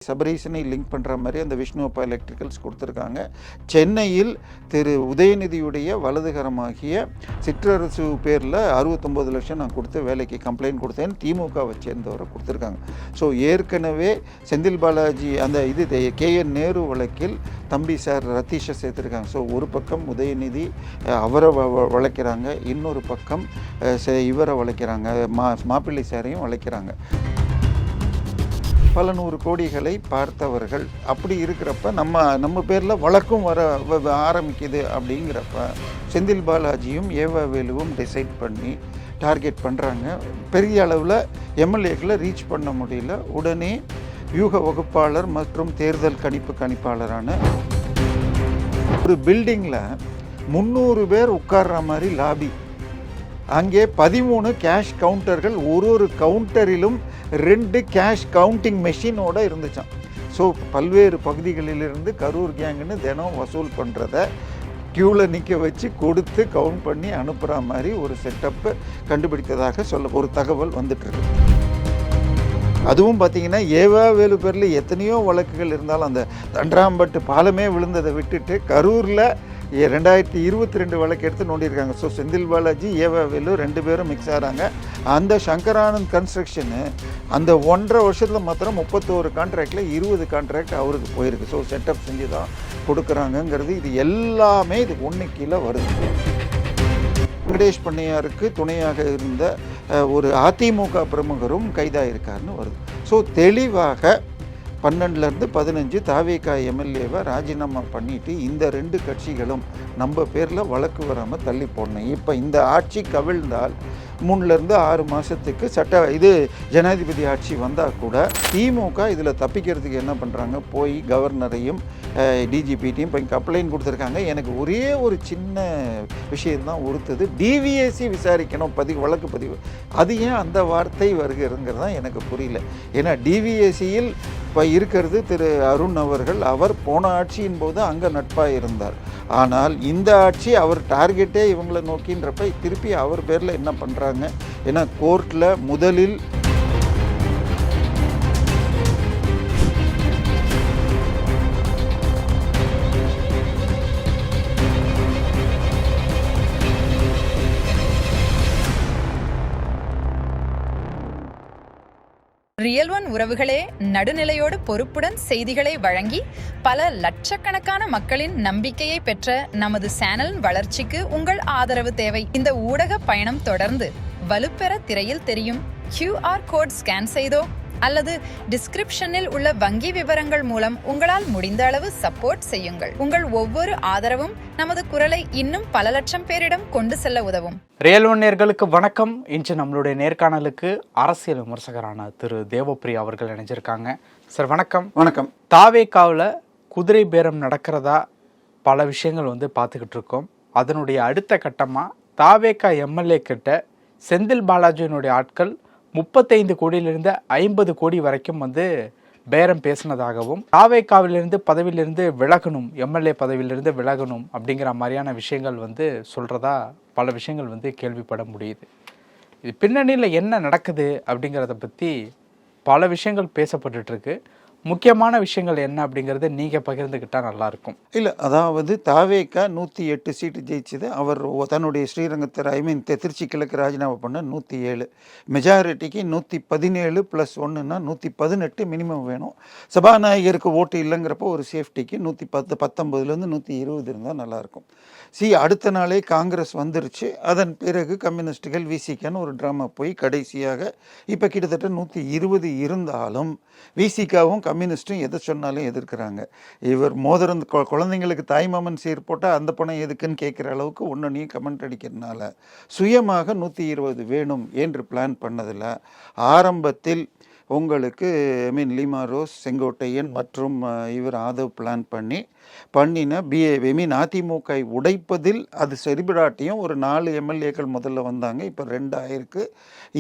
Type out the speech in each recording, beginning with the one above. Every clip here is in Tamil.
சபரீசனை லிங்க் பண்ணுற மாதிரி அந்த விஷ்ணுப்பா எலக்ட்ரிக்கல்ஸ் கொடுத்துருக்காங்க. சென்னையில் திரு உதயநிதியுடைய வலதுகரமாகிய சிற்றரசு பேரில் 69 லட்சம் நான் கொடுத்து வேலைக்கு கம்ப்ளைண்ட் கொடுத்தேன், திமுகவை சேர்ந்தவரை கொடுத்துருக்காங்க. ஸோ ஏற்கனவே செந்தில் பாலாஜி அந்த KN நேரு வழக்கில் தம்பி சார் ரத்தீஷை சேர்த்துருக்காங்க. ஸோ ஒரு பக்கம் உதயநிதி அவரை வளைக்கிறாங்க, இன்னொரு பக்கம் இவரை வளைக்கிறாங்க, மாப்பிள்ளை சாரையும் வளைக்கிறாங்க. பல நூறு கோடிகளை பார்த்தவர்கள். அப்படி இருக்கிறப்ப நம்ம பேரில் வழக்கும் வர ஆரம்பிக்குது. அப்படிங்கிறப்ப செந்தில் பாலாஜியும் ஏவாவேலுவும் டிசைட் பண்ணி டார்கெட் பண்ணுறாங்க. பெரிய அளவில் எம்எல்ஏக்களை ரீச் பண்ண முடியல. உடனே வியூக வகுப்பாளர் மற்றும் தேர்தல் கணிப்பாளரான ஒரு பில்டிங்கில் 300 பேர் உட்கார்ற மாதிரி லாபி, அங்கே 13 கேஷ் கவுண்டர்கள், ஒரு கவுண்டரிலும் 2 கேஷ் கவுண்டிங் மெஷினோடு இருந்துச்சான். ஸோ பல்வேறு பகுதிகளிலிருந்து கரூர் கேங்குன்னு தினம் வசூல் பண்ணுறத க்யூவில் நிற்க வச்சு கொடுத்து கவுண்ட் பண்ணி அனுப்புகிற மாதிரி ஒரு செட்டப்பை கண்டுபிடித்ததாக ஒரு தகவல் வந்துட்டுருக்கு. அதுவும் பார்த்திங்கன்னா ஏவாவேலு பேரில் எத்தனையோ வழக்குகள் இருந்தாலும் அந்த தண்டராம்பட்டு பாலமே விழுந்ததை விட்டுட்டு கரூரில் 2022 வழக்கு எடுத்து நோண்டியிருக்காங்க. ஸோ செந்தில் பாலாஜி ஏவாவேலு 2 பேரும் மிக்ஸ் ஆகிறாங்க. அந்த சங்கரானந்த் கன்ஸ்ட்ரக்ஷனு அந்த 1.5 வருஷத்தில் மாத்திரம் 31 கான்ட்ராக்டில் 20 கான்ட்ராக்ட் அவருக்கு போயிருக்கு. ஸோ செட்டப் செஞ்சு தான் கொடுக்குறாங்கங்கிறது இது எல்லாமே இது ஒன்று கீழே வருது. வெங்கடேஷ் பண்ணையாருக்கு துணையாக இருந்த ஒரு அதிமுக பிரமுகரும் கைதாயிருக்காருன்னு வருது. ஸோ தெளிவாக 12லேருந்து 15 தாவேகா எம்எல்ஏவை ராஜினாமா பண்ணிவிட்டு இந்த 2 கட்சிகளும் நம்ம பேரில் வழக்கு வராமல் தள்ளி போடணும். இப்போ இந்த ஆட்சி கவிழ்ந்தால் 3லேருந்து 6 மாதத்துக்கு ஜனாதிபதி ஆட்சி வந்தால் கூட திமுக இதில் தப்பிக்கிறதுக்கு என்ன பண்ணுறாங்க, போய் கவர்னரையும் டிஜிபிட்டையும் போய் கம்ப்ளைண்ட் கொடுத்துருக்காங்க. எனக்கு ஒரே ஒரு சின்ன விஷயந்தான் உறுத்துது, டிவிஎஸ்சி விசாரிக்கணும் வழக்கு பதிவு. அது ஏன் அந்த வார்த்தை வருகிறதுங்கிறது தான் எனக்கு புரியல. ஏன்னா டிவிஎஸ்சியில் இப்போ இருக்கிறது திரு அருண் அவர்கள். அவர் போன ஆட்சியின் போது அங்கே நட்பாக இருந்தார். ஆனால் இந்த ஆட்சி அவர் டார்கெட்டே இவங்களை நோக்கின்றப்ப திருப்பி அவர் பேரில் என்ன பண்ணுறாங்க, ஏன்னா கோர்ட்டில் முதலில் ரியல் ஒன் உறவுகளே, நடுநிலையோடு பொறுப்புடன் செய்திகளை வழங்கி பல லட்சக்கணக்கான மக்களின் நம்பிக்கையை பெற்ற நமது சேனலின் வளர்ச்சிக்கு உங்கள் ஆதரவு தேவை. இந்த ஊடக பயணம் தொடர்ந்து வலுப்பெற திரையில் தெரியும் QR கோட் ஸ்கேன் செய்தோ அல்லது டிஸ்கிரிப்ஷனில் உள்ள வங்கி விவரங்கள் மூலம் உங்களால் முடிந்த அளவு சப்போர்ட் செய்யுங்கள். உங்கள் ஒவ்வொரு ஆதரவும் நமது குரலை இன்னும் பல லட்சம் பேரிடம் கொண்டு செல்ல உதவும். ரியல் ஒன் நேயர்களுக்கு வணக்கம். இன்று நம்மளுடைய நேர்காணலுக்கு அரசியல் விமர்சகரான திரு தேவப்பிரியா அவர்கள் இணைஞ்சிருக்காங்க. சார் வணக்கம். வணக்கம். தாவேகாவில் குதிரை பேரம் நடக்கிறதா பல விஷயங்கள் பார்த்துக்கிட்டு இருக்கோம். அதனுடைய அடுத்த கட்டமாக தாவேகா எம்எல்ஏ கிட்ட செந்தில் பாலாஜியினுடைய ஆட்கள் 35 கோடியிலிருந்து 50 கோடி வரைக்கும் பேரம் பேசினதாகவும் தாவேகாவிலிருந்து பதவியிலிருந்து விலகணும், எம்எல்ஏ பதவியிலிருந்து விலகணும் அப்படிங்கிற மாதிரியான விஷயங்கள் சொல்கிறதா பல விஷயங்கள் கேள்விப்பட முடியுது. இது பின்னணியில் என்ன நடக்குது அப்படிங்கிறத பற்றி பல விஷயங்கள் பேசப்பட்டுருக்கு. முக்கியமான விஷயங்கள் என்ன அப்படிங்கிறத நீங்கள் பகிர்ந்துக்கிட்டால் நல்லாயிருக்கும். இல்லை, அதாவது தாவேகா 108 சீட்டு ஜெயிச்சது. அவர் தன்னுடைய ஸ்ரீரங்கத்தில் திருச்சி கிழக்கு ராஜினாமா பண்ண 107, மெஜாரிட்டிக்கு 117 + 1ன்னா 118 மினிமம் வேணும். சபாநாயகருக்கு ஓட்டு இல்லைங்கிறப்போ ஒரு சேஃப்டிக்கு 119லேருந்து 120 இருந்தால் நல்லாயிருக்கும். அடுத்த நாளே காங்கிரஸ் வந்துருச்சு. அதன் பிறகு கம்யூனிஸ்டுகள் விசிகான்னு ஒரு ட்ராமா போய் கடைசியாக இப்போ கிட்டத்தட்ட 120 இருந்தாலும் விசிகாவும் கம்யூனிஸ்ட்டும் எதை சொன்னாலும் எதிர்க்கிறாங்க. இவர் மோதிரம் குழந்தைங்களுக்கு தாய்மாமன் சீர் போட்டால் அந்த பணம் எதுக்குன்னு கேட்குற அளவுக்கு ஒன்றையும் கமெண்ட் அடிக்கிறதுனால சுயமாக 120 வேணும் என்று பிளான் பண்ணதில் ஆரம்பத்தில் உங்களுக்கு லீமா ரோஸ், செங்கோட்டையன் மற்றும் இவர் ஆதவ் பிளான் பண்ணின அதிமுக உடைப்பதில் அது சரிபடாட்டியும் ஒரு 4 எம்எல்ஏக்கள் முதல்ல வந்தாங்க. இப்போ 2 ஆயிருக்கு.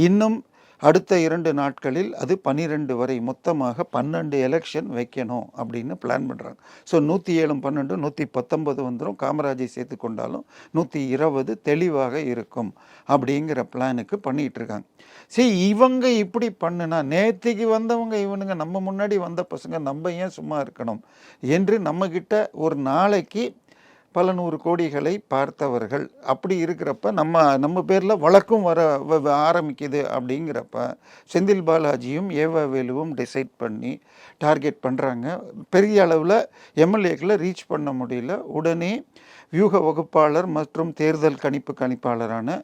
இன்னும் அடுத்த 2 நாட்களில் அது 12 வரை மொத்தமாக 12 எலெக்ஷன் வைக்கணும் அப்படின்னு பிளான் பண்ணுறாங்க. ஸோ 107 12 119 வந்துடும். காமராஜை சேர்த்து கொண்டாலும் 120 தெளிவாக இருக்கும் அப்படிங்கிற பிளானுக்கு பண்ணிகிட்டு இருக்காங்க. சரி, இவங்க இப்படி பண்ணுனா நேற்றுக்கு வந்தவங்க இவனுங்க நம்ம முன்னாடி வந்த பசங்க நம்ம ஏன் சும்மா இருக்கணும் என்று நம்மக்கிட்ட ஒரு நாளைக்கு பல 100 கோடிகளை பார்த்தவர்கள் அப்படி இருக்கிறப்ப நம்ம பேரில் வழக்கும் ஆரம்பிக்குது அப்படிங்கிறப்ப செந்தில் பாலாஜியும் ஏவாவேலுவும் டிசைட் பண்ணி டார்கெட் பண்ணுறாங்க. பெரிய அளவில் எம்எல்ஏக்களை ரீச் பண்ண முடியல. உடனே வியூக வகுப்பாளர் மற்றும் தேர்தல் கணிப்பாளரான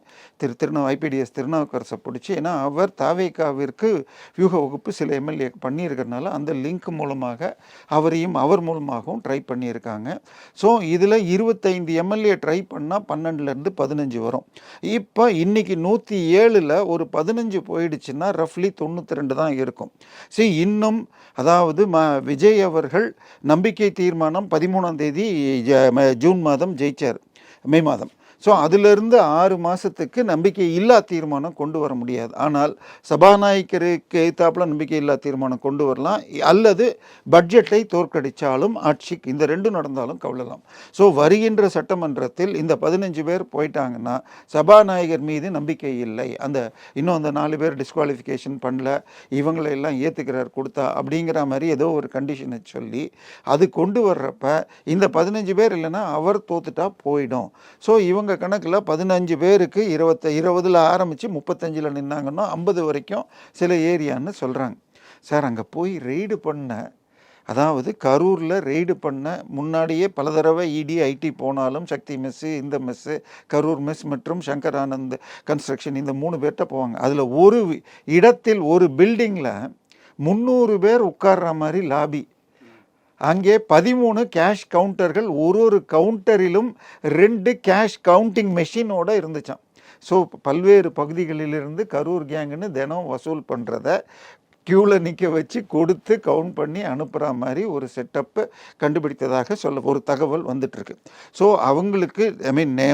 ஐபிடிஎஸ் திருநாவுக்கரசை பிடிச்சி, ஏன்னா அவர் தாவேகாவிற்கு வியூக வகுப்பு சில எம்எல்ஏ பண்ணியிருக்கிறதுனால அந்த லிங்க் மூலமாக அவரையும் அவர் மூலமாகவும் ட்ரை பண்ணியிருக்காங்க. ஸோ இதில் 25 எம்எல்ஏ ட்ரை பண்ணால் 12லேருந்து 15 வரும். இப்போ இன்னைக்கு 107ல் ஒரு 15 போயிடுச்சுன்னா ரஃப்லி 92 தான் இருக்கும். சரி, இன்னும் அதாவது விஜய் அவர்கள் நம்பிக்கை தீர்மானம் 13ஆம் தேதி ஜூன் மாதம் ஜெயிச்சார், மே மாதம். ஸோ அதிலிருந்து 6 மாதத்துக்கு நம்பிக்கை இல்லா தீர்மானம் கொண்டு வர முடியாது. ஆனால் சபாநாயகருக்கு எதிர்த்தாப்புல நம்பிக்கை இல்லா தீர்மானம் கொண்டு வரலாம், அல்லது பட்ஜெட்டை தோற்கடித்தாலும் ஆட்சிக்கு இந்த 2 நடந்தாலும் கவலலாம். ஸோ வருகின்ற சட்டமன்றத்தில் இந்த 15 பேர் போயிட்டாங்கன்னா சபாநாயகர் மீது நம்பிக்கை இல்லை, இன்னும் அந்த 4 பேர் டிஸ்குவாலிஃபிகேஷன் பண்ணல, இவங்களெல்லாம் ஏற்றுக்கிறார் கொடுத்தா அப்படிங்கிற மாதிரி ஏதோ ஒரு கண்டிஷனை சொல்லி அது கொண்டு வர்றப்ப இந்த 15 பேர் இல்லைன்னா அவர் தோத்துட்டா போயிடும். ஸோ இவங்க கணக்கில் 15 பேருக்கு 20ல் ஆரம்பித்து 35ல் நின்னாங்கன்னா 50 வரைக்கும் சில ஏரியான்னு சொல்கிறாங்க. சார், அங்கே போய் ரெய்டு பண்ண, அதாவது கரூரில் ரெய்டு பண்ண முன்னாடியே பல தடவை இடி ஐடி போனாலும் சக்தி மெஸ்ஸு, இந்த மெஸ்ஸு, கரூர் மெஸ் மற்றும் சங்கர் ஆனந்த் கன்ஸ்ட்ரக்ஷன் இந்த 3 பேர்கிட்ட போவாங்க. அதில் ஒரு இடத்தில் ஒரு பில்டிங்கில் 300 பேர் உட்கார்ற மாதிரி லாபி, அங்கே 13 கேஷ் கவுண்டர்கள், ஒரு கவுண்டரிலும் 2 கேஷ் கவுண்டிங் மெஷினோட இருந்துச்சான். ஸோ பல்வேறு பகுதிகளிலிருந்து கரூர் கேங்குன்னு தினம் வசூல் பண்ணுறத க்யூவில் நிற்க வச்சு கொடுத்து கவுண்ட் பண்ணி அனுப்புகிற மாதிரி ஒரு செட்டப்பு கண்டுபிடித்ததாக ஒரு தகவல் வந்துட்டுருக்கு. ஸோ அவங்களுக்கு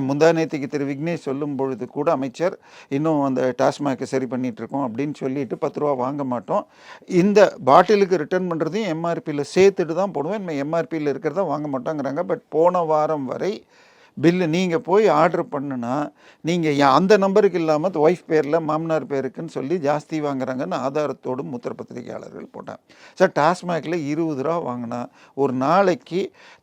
முந்தா நேற்றுக்கு திரு விக்னேஷ் சொல்லும் பொழுது கூட அமைச்சர் இன்னும் அந்த டாஸ்மாகை சரி பண்ணிகிட்ருக்கோம் அப்படின்னு சொல்லிட்டு 10 ரூபா வாங்க மாட்டோம், இந்த பாட்டிலுக்கு ரிட்டர்ன் பண்ணுறதையும் எம்ஆர்பியில் சேர்த்துட்டு தான் போடுவோம், இனிமேல் எம்ஆர்பியில் இருக்கிறத வாங்க மாட்டோங்கிறாங்க. பட் போன வாரம் வரை பில்லு நீங்கள் போய் ஆர்டர் பண்ணுனா நீங்கள் அந்த நம்பருக்கு இல்லாமல் ஒய்ஃப் பேரில் மாமனார் பேருக்குன்னு சொல்லி ஜாஸ்தி வாங்குறாங்கன்னு ஆதாரத்தோடு மூத்திரப்பத்திரிகையாளர்கள் போட்டாங்க. சார், டாஸ்மாகில் 20 ரூபா வாங்கினா ஒரு நாளைக்கு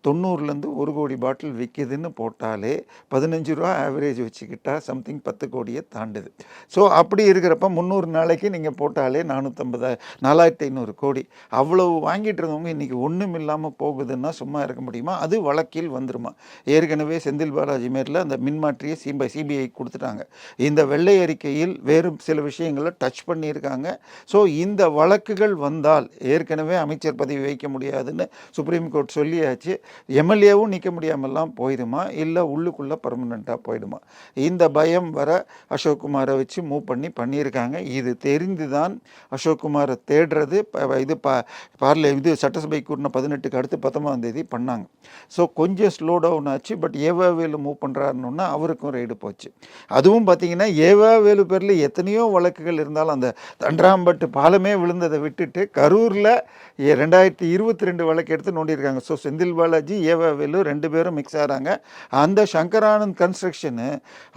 90லேருந்து 1 கோடி பாட்டில் விற்கிதுன்னு போட்டாலே 15 ரூபா ஆவரேஜ் வச்சுக்கிட்டால் சம்திங் 10 கோடியை தாண்டுது. ஸோ அப்படி இருக்கிறப்ப 300 நாளைக்கு நீங்கள் போட்டாலே 4500 கோடி. அவ்வளவு வாங்கிட்டு இருந்தவங்க இன்றைக்கி ஒன்றும் இல்லாமல் போகுதுன்னா சும்மா இருக்க முடியுமா? அது வழக்கில் வந்துருமா? ஏற்கனவே செந்தில் பாலாஜி மேரில் அந்த மின்மாற்றியை சிபிஐ கொடுத்துட்டாங்க. இந்த வெள்ளை அறிக்கையில் வேறு சில விஷயங்களை டச் பண்ணியிருக்காங்க. ஸோ இந்த வழக்குகள் வந்தால் ஏற்கனவே அமைச்சர் பதவி வைக்க முடியாதுன்னு சுப்ரீம் கோர்ட் சொல்லியாச்சு. எம்எல்ஏவும் நிற்க முடியாமல்லாம் போயிடுமா, இல்லை உள்ளுக்குள்ளே பர்மனெண்ட்டாக போயிடுமா? இந்த பயம் வர அசோக்குமாரை வச்சு மூவ் பண்ணியிருக்காங்க. இது தெரிந்து தான் அசோக்குமாரை தேடுறது இது சட்டசபை கூட்டின 18க்கு அடுத்து 19ஆம் தேதி பண்ணாங்க. ஸோ கொஞ்சம் ஸ்லோ டவுன் ஆச்சு. பட் ஏவாவேலு மூவ் பண்ணுறாருன்னா அவருக்கும் ரைடு போச்சு. அதுவும் பார்த்தீங்கன்னா ஏவாவேலு பேரில் எத்தனையோ வழக்குகள் இருந்தாலும் அந்த தண்டராம்பட்டு பாலமே விழுந்ததை விட்டுட்டு கரூரில் 2022 வழக்கு எடுத்து நோண்டியிருக்காங்க. ஸோ செந்தில் பாலாஜி ஏவாவேலு 2 பேரும் மிக்ஸ் ஆகிறாங்க. அந்த சங்கர் ஆனந்த் கன்ஸ்ட்ரக்ஷனு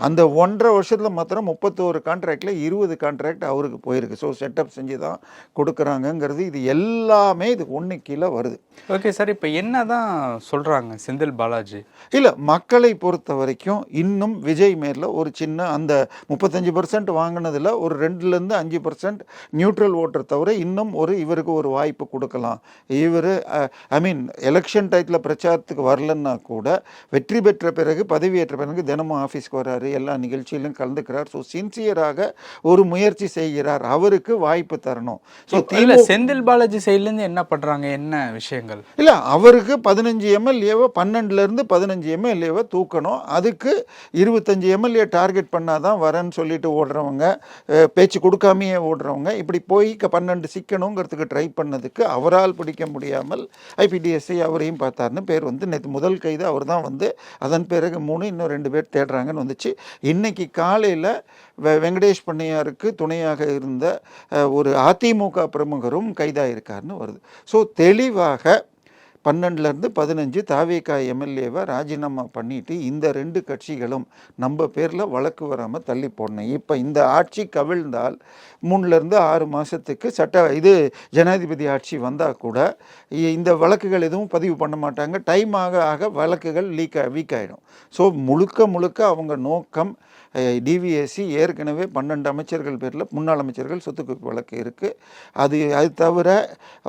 அந்த 1.5 வருஷத்தில் மாத்திரம் 31 கான்ட்ராக்டில் 20 கான்ட்ராக்ட் அவருக்கு போயிருக்கு. ஸோ செட்டப் செஞ்சு தான் கொடுக்குறாங்கங்கிறது இது எல்லாமே இது ஒன்று கீழே வருது. ஓகே சார், இப்போ என்ன தான் சொல்கிறாங்க செந்தில் பாலாஜி? இல்லை, மக்களை பொறுத்த வரைக்கும் இன்னும் விஜய் மேரில் ஒரு சின்ன அந்த 35% வாங்கினதில் ஒரு 2லேருந்து 5% நியூட்ரல் ஓட்டர் தவிர இன்னும் இவருக்கு ஒரு வாய்ப்பு கொடுக்கலாம். இவர் எலெக்ஷன் டயத்தில் பிரச்சாரத்துக்கு வரலன்னா கூட வெற்றி பெற்ற பிறகு பதவியேற்ற பிறகு தினமும் ஆஃபீஸ்க்கு வர்றாரு, எல்லா நிகழ்ச்சியிலும் கலந்துக்கிறார். ஸோ சின்சியராக ஒரு முயற்சி செய்கிறார், அவருக்கு வாய்ப்பு தரணும். ஸோ செந்தில் பாலாஜி சைட்லேருந்து என்ன பண்ணுறாங்க, என்ன விஷயங்கள்? இல்லை, அவருக்கு 15 எம்எல்ஏவை 12லேருந்து 15 எம்எல்ஏவை தூக்கணும். அதுக்கு 25 எம்எல்ஏ டார்கெட் பண்ணாதான் வரேன்னு சொல்லிட்டு ஓடுறவங்க, பேச்சு கொடுக்காமையே ஓடுறவங்க, இப்படி போய் 12 சிக்கணுங்கிறதுக்கு ட்ரை பண்ணதுக்கு அவரால் பிடிக்க முடியாமல் ஐபிடிஎஸ்ஐ அவரையும் பார்த்தாருன்னு பேர் வந்து நேற்று முதல் கைது அவர் தான் வந்து, அதன் பிறகு 3 இன்னும் 2 பேர் தேடுறாங்கன்னு வந்துச்சு. இன்னைக்கு காலையில் வெங்கடேஷ் பண்ணையாருக்கு துணையாக இருந்த ஒரு அதிமுக பிரமுகரும் கைதாயிருக்காருன்னு வருது. ஸோ தெளிவாக 12லேருந்து 15 தாவேகா எம்எல்ஏவை ராஜினாமா பண்ணிட்டு இந்த 2 கட்சிகளும் நம்ம பேரில் வழக்கு வராமல் தள்ளி போடணும். இப்போ இந்த ஆட்சி கவிழ்ந்தால் 3லேருந்து 6 மாதத்துக்கு இது ஜனாதிபதி ஆட்சி வந்தால் கூட இந்த வழக்குகள் எதுவும் பதிவு பண்ண மாட்டாங்க. டைம் ஆக ஆக வழக்குகள் வீக் ஆகிடும். ஸோ முழுக்க அவங்க நோக்கம் டிவிஎஸ்சி ஏற்கனவே 12 அமைச்சர்கள் பேரில் முன்னாள் அமைச்சர்கள் சொத்து குவிப்பு வழக்கு இருக்குது. அது தவிர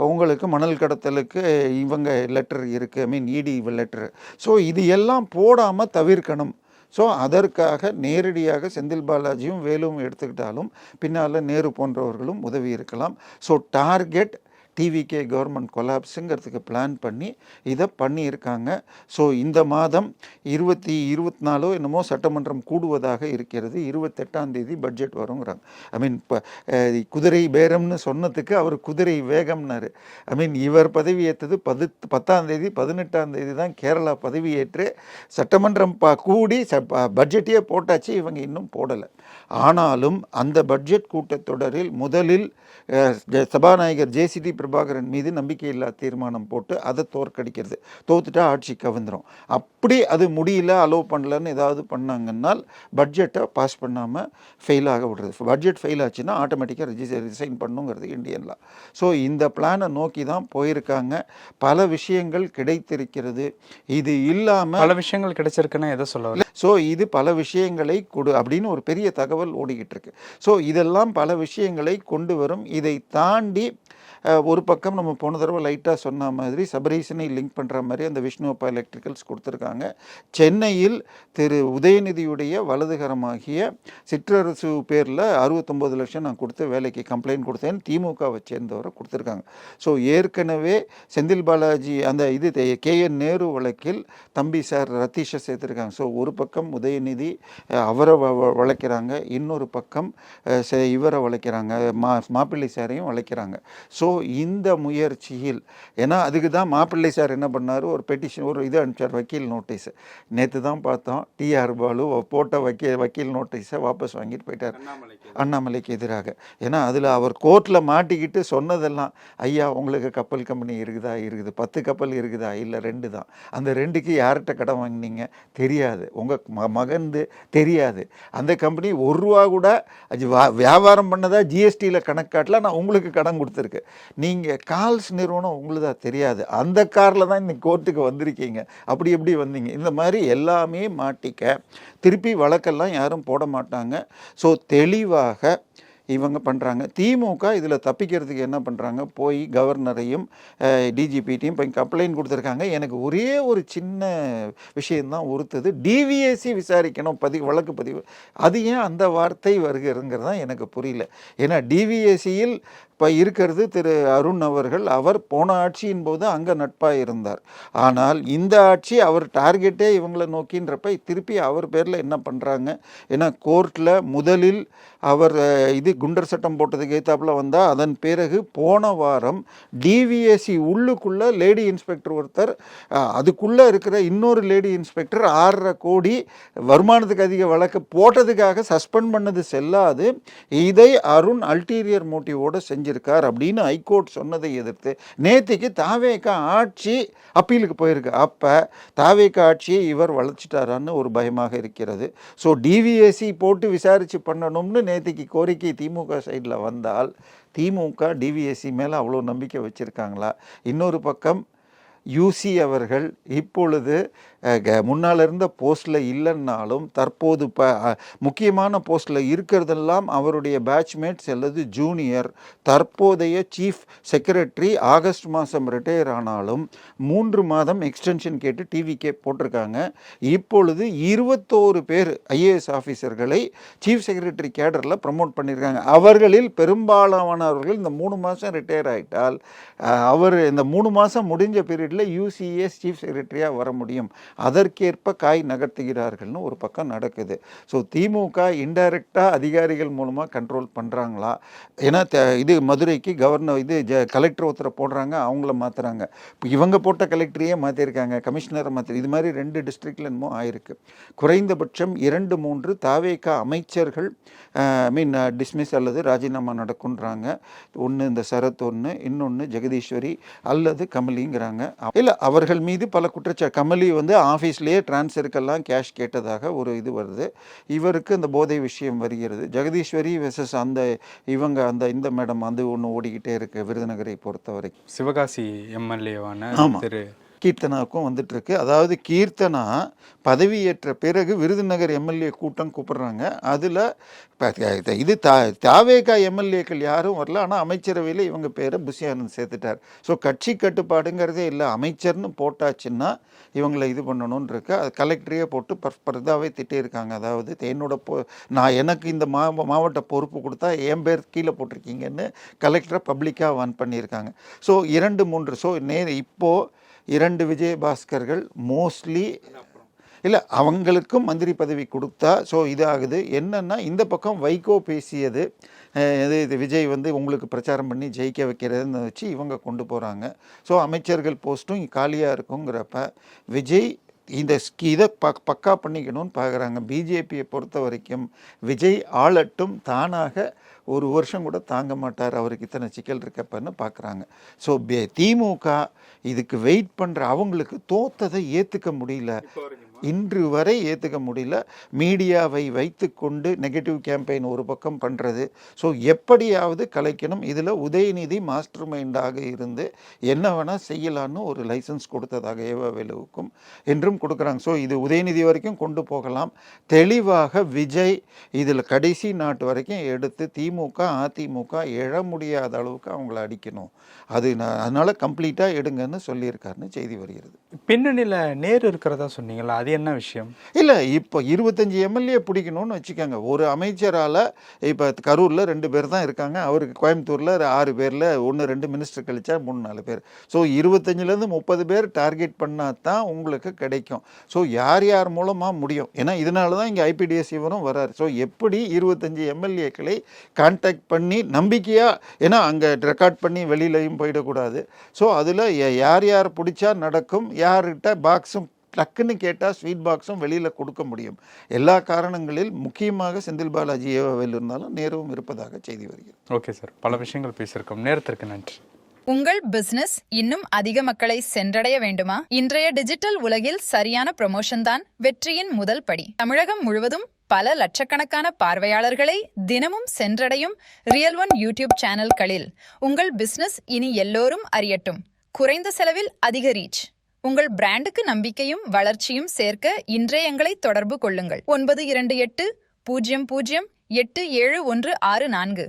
உங்களுக்கு மணல் கடத்தலுக்கு இவங்க லெட்டர் இருக்குது, இடி லெட்டர். ஸோ இது எல்லாம் போடாமல் தவிர்க்கணும். ஸோ அதற்காக நேரடியாக செந்தில் பாலாஜியும் வேலுவும் எடுத்துக்கிட்டாலும் பின்னால் நேரு போன்றவர்களும் உதவி இருக்கலாம். ஸோ டார்கெட் டிவிகே கவர்மெண்ட் கொலாப்ஸுங்கிறதுக்கு பிளான் பண்ணி இதை பண்ணியிருக்காங்க. ஸோ இந்த மாதம் 24 என்னமோ சட்டமன்றம் கூடுவதாக இருக்கிறது. 28ஆம் தேதி பட்ஜெட் வருங்கிறாங்க. இப்போ குதிரை பேரம்னு சொன்னதுக்கு அவர் குதிரை வேகம்னாரு. இவர் பதவியேற்றது 10ஆம் தேதி 18ஆம் தேதி தான் கேரளா பதவியேற்று சட்டமன்றம் கூடி பட்ஜெட்டையே போட்டாச்சு. இவங்க இன்னும் போடலை. ஆனாலும் அந்த பட்ஜெட் கூட்டத்தொடரில் முதலில் சபாநாயகர் ஜேசிடி பிரபாகரன் மீது நம்பிக்கையில்லா தீர்மானம் போட்டு அதை தோற்கடிக்கிறது. தோத்துட்டா ஆட்சி கவிழ்ந்துடும். அப்படி அது முடியல, அலோவ் பண்ணலன்னு ஏதாவது பண்ணாங்கன்னால் பட்ஜெட்டை பாஸ் பண்ணாமல் ஃபெயில் ஆக விடுறது. பட்ஜெட் ஃபெயில் ஆச்சுன்னா ஆட்டோமேட்டிக்காக ரிசைன் பண்ணுங்கிறது இந்தியன் லா. ஸோ இந்த பிளானை நோக்கி தான் போயிருக்காங்க. பல விஷயங்கள் கிடைத்திருக்கிறது. இது இல்லாமல் பல விஷயங்கள் கிடைச்சிருக்குன்னு எதை சொல்ல. ஸோ இது பல விஷயங்களை கொடு அப்படின்னு ஒரு பெரிய தகவல் ஓடிக்கிட்டு இருக்கு. ஸோ இதெல்லாம் பல விஷயங்களை கொண்டு வரும். இதை தாண்டி ஒரு பக்கம் நம்ம போன தடவை லைட்டாக சொன்ன மாதிரி சபரீசனை லிங்க் பண்ணுற மாதிரி அந்த விஷ்ணுவப்பா எலக்ட்ரிக்கல்ஸ் கொடுத்துருக்காங்க. சென்னையில் திரு உதயநிதியுடைய வலதுகரமாகிய சிற்றரசு பேரில் 69 லட்சம் நான் கொடுத்து வேலைக்கு கம்ப்ளைண்ட் கொடுத்தேன், திமுகவை சேர்ந்தவரை கொடுத்துருக்காங்க. ஸோ ஏற்கனவே செந்தில் பாலாஜி அந்த KN நேரு வழக்கில் தம்பி சார் ரத்தீஷை சேர்த்துருக்காங்க. ஸோ ஒரு பக்கம் உதயநிதி அவரை வளைக்கிறாங்க, இன்னொரு பக்கம் இவரை வளைக்கிறாங்க, மாப்பிள்ளை சாரையும் வளைக்கிறாங்க. ஸோ இந்த முயற்சியில் ஏன்னா அதுக்கு தான் மாப்பிள்ளை சார் என்ன பண்ணார், ஒரு பெட்டிஷன் ஒரு இது அனுப்பிச்சார், வக்கீல் நோட்டீஸ். நேற்று தான் பார்த்தோம், டிஆர் பாலு போட்ட வக்கீல் நோட்டீஸை வாபஸ் வாங்கிட்டு போயிட்டார் அண்ணாமலைக்கு எதிராக. ஏன்னா அதில் அவர் கோர்ட்டில் மாட்டிக்கிட்டு சொன்னதெல்லாம், ஐயா உங்களுக்கு கப்பல் கம்பெனி இருக்குதா, இருக்குது 10 கப்பல் இருக்குதா, இல்லை 2 தான். அந்த 2க்கு யார்கிட்ட கடன் வாங்கினீங்க தெரியாது, உங்கள் மகன்து தெரியாது, அந்த கம்பெனி 1 ரூபா கூட வியாபாரம் பண்ணதா ஜிஎஸ்டியில் கணக்காட்டில் நான் உங்களுக்கு கடன் கொடுத்துருக்கு. நீங்கள் கால்ஸ் நிறுவனம் உங்களுதா தெரியாது, அந்த காரில் தான் இன்னைக்கு கோர்ட்டுக்கு வந்திருக்கீங்க, அப்படி எப்படி வந்தீங்க, இந்த மாதிரி எல்லாமே மாட்டிக்க திருப்பி வழக்கெல்லாம் யாரும் போட மாட்டாங்க. ஸோ தெளிவாக இவங்க பண்ணுறாங்க. திமுக இதில் தப்பிக்கிறதுக்கு என்ன பண்ணுறாங்க, போய் கவர்னரையும் டிஜிபிட்டையும் போய் கம்ப்ளைண்ட் கொடுத்துருக்காங்க. எனக்கு ஒரே ஒரு சின்ன விஷயந்தான் உறுத்துது, டிவிஎஸ்சி விசாரிக்கணும் வழக்கு பதிவு. அது ஏன் அந்த வார்த்தை வருகிறதுங்கிறது தான் எனக்கு புரியல. ஏன்னா டிவிஎஸ்சியில் இப்போ இருக்கிறது திரு அருண் அவர்கள். அவர் போன ஆட்சியின் போது அங்கே நட்பாக இருந்தார். ஆனால் இந்த ஆட்சி அவர் டார்கெட்டே இவங்களை நோக்கின்றப்ப திருப்பி அவர் பேரில் என்ன பண்ணுறாங்க. ஏன்னா கோர்ட்டில் முதலில் அவர் குண்டர் சட்டம் போட்டதுக்கு ஏற்றாப்புல வந்தால், அதன் பிறகு போன வாரம் டிவிஎஸ்சி உள்ளுக்குள்ளே லேடி இன்ஸ்பெக்டர் ஒருத்தர், அதுக்குள்ளே இருக்கிற இன்னொரு லேடி இன்ஸ்பெக்டர் 6.5 கோடி வருமானத்துக்கு அதிக வழக்கு போட்டதுக்காக சஸ்பெண்ட் பண்ணது செல்லாது, இதை அருண் அல்டீரியர் மோட்டிவோடு செஞ்சிருக்கார் அப்படின்னு ஹைகோர்ட் சொன்னதை எதிர்த்து நேற்றுக்கு தாவேகா ஆட்சி அப்பீலுக்கு போயிருக்கு. அப்போ தாவேகா ஆட்சியை இவர் வளர்ச்சிட்டாரான்னு ஒரு பயமாக இருக்கிறது. ஸோ டிவிஎஸ்சி போட்டு விசாரித்து பண்ணணும்னு நேற்றுக்கு கோரிக்கை திமுக சைடில் வந்தால், திமுக டிவிஎஸ்சி மேலே அவ்வளோ நம்பிக்கை வச்சுருக்காங்களா? இன்னொரு பக்கம் யூசி அவர்கள் இப்பொழுது முன்னால் இருந்த போஸ்டில் இல்லைன்னாலும் தற்போது முக்கியமான போஸ்டில் இருக்கிறதெல்லாம் அவருடைய பேட்ச்மேட்ஸ் அல்லது ஜூனியர். தற்போதைய சீஃப் செக்ரட்டரி ஆகஸ்ட் மாதம் ரிட்டையர் ஆனாலும் 3 மாதம் எக்ஸ்டென்ஷன் கேட்டு டிவிக்கே போட்டிருக்காங்க. இப்பொழுது 21 பேர் ஐஏஎஸ் ஆஃபீஸர்களை சீஃப் செக்ரட்டரி கேடரில் ப்ரமோட் பண்ணியிருக்காங்க. அவர்களில் பெரும்பாலானவர்கள் இந்த 3 மாதம் ரிட்டையர் ஆகிட்டால் அவர் இந்த 3 மாதம் முடிஞ்ச பீரியடில் யூசிஎஸ் சீஃப் செக்ரட்டரியாக வர முடியும் அதற்கேற்ப காய் நகர்த்துகிறார்கள்னு ஒரு பக்கம் நடக்குது. ஸோ திமுக இன்டைரக்டாக அதிகாரிகள் மூலமாக கண்ட்ரோல் பண்ணுறாங்களா? ஏன்னா இது மதுரைக்கு கவர்னர் கலெக்டர் ஒருத்தரை போடுறாங்க, அவங்கள மாற்றுறாங்க. இப்போ இவங்க போட்ட கலெக்டரையே மாற்றிருக்காங்க, கமிஷனரை மாற்றி, இது மாதிரி 2 டிஸ்ட்ரிக்டில் என்னமோ ஆயிருக்கு. குறைந்தபட்சம் 2-3 தாவேகா அமைச்சர்கள் டிஸ்மிஸ் அல்லது ராஜினாமா நடக்குன்றாங்க. ஒன்று இந்த சரத், ஒன்று இன்னொன்று ஜெகதீஸ்வரி அல்லது கமலிங்கிறாங்க. இல்லை, அவர்கள் மீது பல குற்றச்சாட்டு. கமலி ஆஃபீஸ்லேயே டிரான்ஸ்ஃபருக்கெல்லாம் கேஷ் கேட்டதாக ஒரு இது வருது. இவருக்கு அந்த போதை விஷயம் வருகிறது. ஜெகதீஸ்வரி வெர்சஸ் இந்த மேடம் ஒன்று ஓடிக்கிட்டே இருக்கு விருதுநகரை பொறுத்த வரைக்கும். சிவகாசி எம்எல்ஏவான திரு கீர்த்தனாவுக்கும் வந்துட்டு இருக்கு. அதாவது கீர்த்தனா பதவியேற்ற பிறகு விருதுநகர் எம்எல்ஏ கூட்டம் கூப்பிடுறாங்க. அதில் இது தாவேகா எம்எல்ஏக்கள் யாரும் வரல, ஆனால் அமைச்சரவையில் இவங்க பேரை புஷியானந்த் சேர்த்துட்டார். ஸோ கட்சி கட்டுப்பாடுங்கிறதே இல்லை, அமைச்சர்னு போட்டாச்சுன்னா இவங்களை இது பண்ணணும்னு இருக்கு. அது கலெக்டரையே போட்டு பர்தாவே திட்டியிருக்காங்க. அதாவது நான் எனக்கு இந்த மாவட்ட பொறுப்பு கொடுத்தா என் பேர் கீழே போட்டிருக்கீங்கன்னு கலெக்டரை பப்ளிக்காக வான் பண்ணியிருக்காங்க. ஸோ 2-3 இப்போது 2 விஜயபாஸ்கர்கள் மோஸ்ட்லி இல்லை, அவங்களுக்கும் மந்திரி பதவி கொடுத்தா ஸோ இதாகுது. என்னென்னா இந்த பக்கம் வைகோ பேசியது இது விஜய் உங்களுக்கு பிரச்சாரம் பண்ணி ஜெயிக்க வைக்கிறதுன்னு வச்சு இவங்க கொண்டு போகிறாங்க. ஸோ அமைச்சர்கள் போஸ்ட்டும் காலியாக இருக்குங்கிறப்ப விஜய் இதை பக்கா பண்ணிக்கணும்னு பார்க்குறாங்க. பிஜேபியை பொறுத்த வரைக்கும் விஜய் ஆளட்டும், தானாக 1 வருஷம் கூட தாங்க மாட்டார், அவருக்கு இத்தனை சிக்கல் இருக்கப்பன்னு பார்க்குறாங்க. ஸோ திமுக இதுக்கு வெயிட் பண்ணுற, அவங்களுக்கு தோத்ததை ஏற்றுக்க முடியல, இன்று வரை ஏற்றுக்க முடியல. மீடியாவை வைத்து கொண்டு நெகட்டிவ் கேம்பெயின் ஒரு பக்கம் பண்ணுறது. ஸோ எப்படியாவது கலைக்கணும். இதில் உதயநிதி மாஸ்டர் மைண்டாக இருந்து என்ன வேணால் செய்யலான்னு ஒரு லைசன்ஸ் கொடுத்ததாக ஏவாவேலுவுக்கும் என்றும் கொடுக்குறாங்க. ஸோ இது உதயநிதி வரைக்கும் கொண்டு போகலாம். தெளிவாக விஜய் இதில் கடைசி நாட்டு வரைக்கும் எடுத்து திமுக அதிமுக எழ முடியாத அளவுக்கு அவங்கள அடிக்கணும். அதனால் கம்ப்ளீட்டாக எடுங்கன்னு சொல்லியிருக்காருன்னு செய்தி வருகிறது. பின்னணியில் நேரு இருக்கிறதா சொன்னீங்களா, அது என்ன விஷயம்? இல்லை, இப்போ 25 எம்எல்ஏ பிடிக்கணும்னு வச்சுக்கோங்க. ஒரு அமைச்சரால் இப்போ கரூரில் 2 பேர் தான் இருக்காங்க, அவருக்கு கோயம்புத்தூரில் 6 பேரில் 1-2 மினிஸ்டர் கழிச்சா 3-4 பேர். ஸோ 25லேருந்து 30 பேர் டார்கெட் பண்ணால் தான் உங்களுக்கு கிடைக்கும். ஸோ யார் மூலமாக முடியும்? ஏன்னா இதனால தான் இங்கே ஐபிடிஎஸ் இவரும் வராரு. ஸோ எப்படி 25 எம்எல்ஏக்களை கான்டாக்ட் பண்ணி நம்பிக்கையாக, ஏன்னா அங்கே ரெக்கார்ட் பண்ணி வெளியிலையும் போயிடக்கூடாது. ஸோ அதில் யார் பிடிச்சா நடக்கும், யார்கிட்ட பாக்ஸும் டக்குன்னு கேட்டால் ஸ்வீட் பாக்ஸும் வெளியில் கொடுக்க முடியும். எல்லா காரணங்களில் முக்கியமாக செந்தில் பாலாஜி ஏவாவேல் இருந்தாலும் நேருவும் இருப்பதாக செய்தி வருகிறது. ஓகே சார், பல விஷயங்கள் பேசியிருக்கோம். நேரத்திற்கு நன்றி. உங்கள் பிசினஸ் இன்னும் அதிக மக்களை சென்றடைய வேண்டுமா? இன்றைய டிஜிட்டல் உலகில் சரியான ப்ரமோஷன் தான் வெற்றியின் முதல் படி. தமிழகம் முழுவதும் பல லட்சக்கணக்கான பார்வையாளர்களை தினமும் சென்றடையும் ரியல் ஒன் யூடியூப் சேனல்களில் உங்கள் பிசினஸ் இனி எல்லோரும் அறியட்டும். குறைந்த செலவில் அதிக ரீச். உங்கள் பிராண்டுக்கு நம்பிக்கையும் வளர்ச்சியும் சேர்க்க இன்றே எங்களை தொடர்பு கொள்ளுங்கள். 9280087164.